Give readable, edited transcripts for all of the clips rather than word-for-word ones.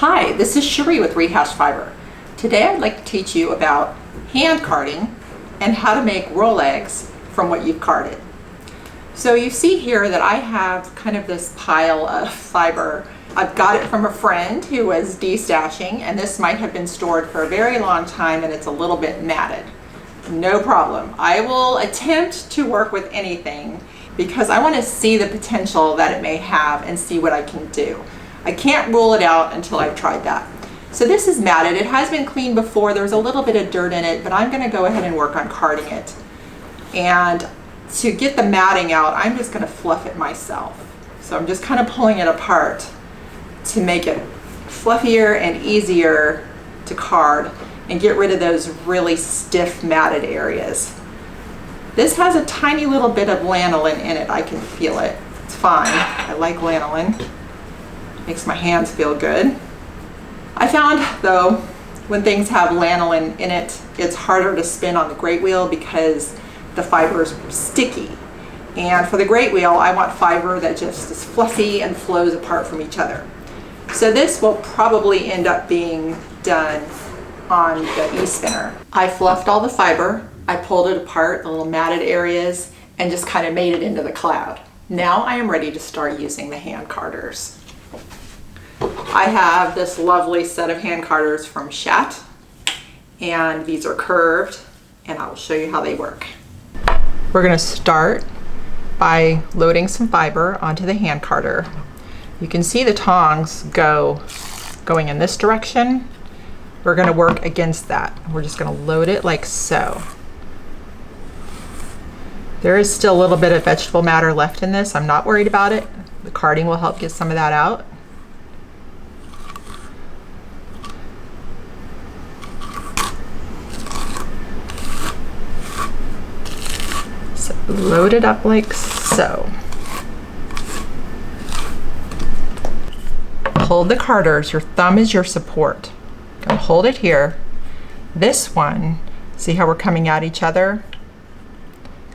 Hi, this is Cherie with Rehashfiber. Today I'd like to teach you about hand carding and how to make roll eggs from what you've carded. So you see here that I have kind of this pile of fiber. I've got it from a friend who was destashing, and this might have been stored for a very long time and it's a little bit matted. No problem. I will attempt to work with anything because I want to see the potential that it may have and see what I can do. I can't rule it out until I've tried that. So this is matted. It has been cleaned before. There's a little bit of dirt in it, but I'm going to go ahead and work on carding it. And to get the matting out, I'm just going to fluff it myself. So I'm just kind of pulling it apart to make it fluffier and easier to card and get rid of those really stiff matted areas. This has a tiny little bit of lanolin in it. I can feel it. It's fine. I like lanolin. Makes my hands feel good. I found though, when things have lanolin in it, it's harder to spin on the grate wheel because the fiber is sticky. And for the grate wheel, I want fiber that just is fluffy and flows apart from each other. So this will probably end up being done on the e-spinner. I fluffed all the fiber, I pulled it apart, the little matted areas, and just kind of made it into the cloud. Now I am ready to start using the hand carders. I have this lovely set of hand carders from Shat, and these are curved, and I will show you how they work. We're going to start by loading some fiber onto the hand carder. You can see the tongs going in this direction. We're going to work against that. We're just going to load it like so. There is still a little bit of vegetable matter left in this. I'm not worried about it. The carding will help get some of that out. Load it up like so. Hold the carders, your thumb is your support. Gonna hold it here. This one, see how we're coming at each other?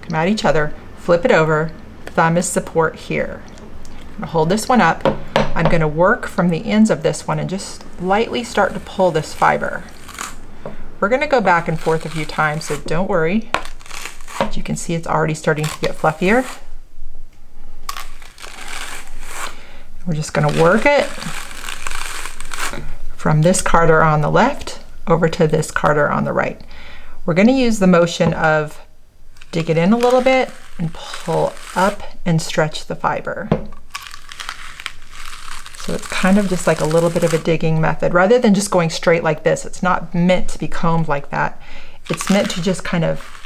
Come at each other, flip it over, thumb is support here. I'm gonna hold this one up. I'm gonna work from the ends of this one and just lightly start to pull this fiber. We're gonna go back and forth a few times, so don't worry. As you can see, it's already starting to get fluffier. We're just going to work it from this carder on the left over to this carder on the right. We're going to use the motion of dig it in a little bit and pull up and stretch the fiber. So it's kind of just like a little bit of a digging method rather than just going straight like this. It's not meant to be combed like that. It's meant to just kind of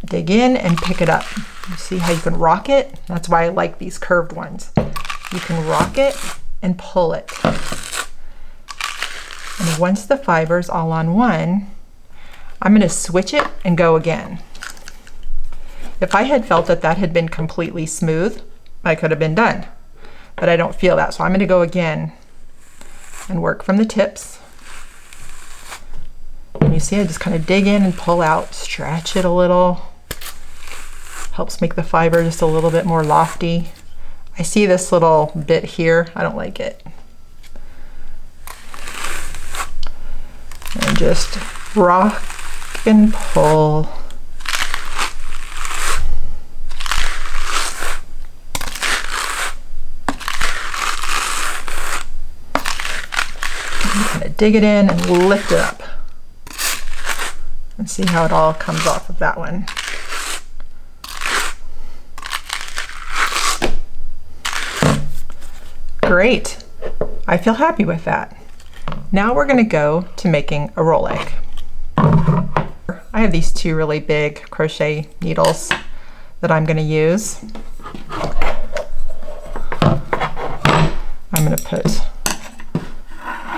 dig in and pick it up. You see how you can rock it? That's why I like these curved ones. You can rock it and pull it. And once the fiber's all on one, I'm going to switch it and go again. If I had felt that that had been completely smooth, I could have been done. But I don't feel that, so I'm going to go again and work from the tips. And you see I just kind of dig in and pull out, stretch it a little. Helps make the fiber just a little bit more lofty. I see this little bit here. I don't like it. And just rock and pull. And kind of dig it in and lift it up. And see how it all comes off of that one. Great. I feel happy with that. Now we're going to go to making a roll egg. I have these two really big crochet needles that I'm going to use. I'm going to put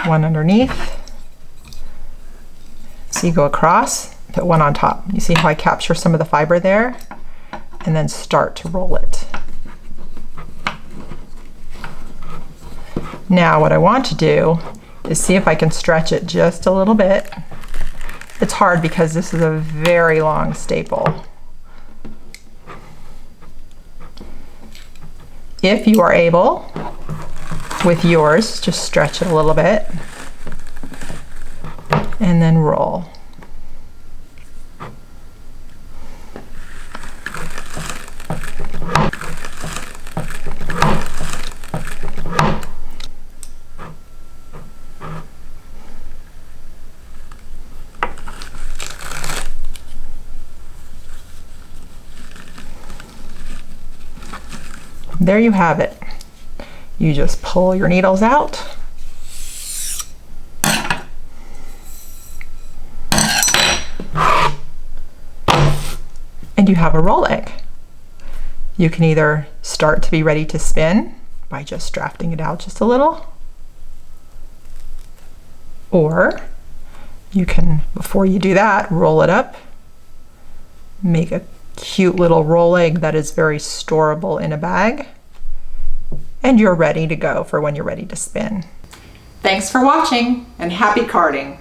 one underneath. So you go across, put one on top. You see how I capture some of the fiber there? And then start to roll it. Now what I want to do is see if I can stretch it just a little bit. It's hard because this is a very long staple. If you are able, with yours, just stretch it a little bit and then roll. There you have it. You just pull your needles out and you have a roll egg. You can either start to be ready to spin by just drafting it out just a little, or you can, before you do that, roll it up, make a cute little roll egg that is very storable in a bag, and you're ready to go for when you're ready to spin. Thanks for watching and happy carding!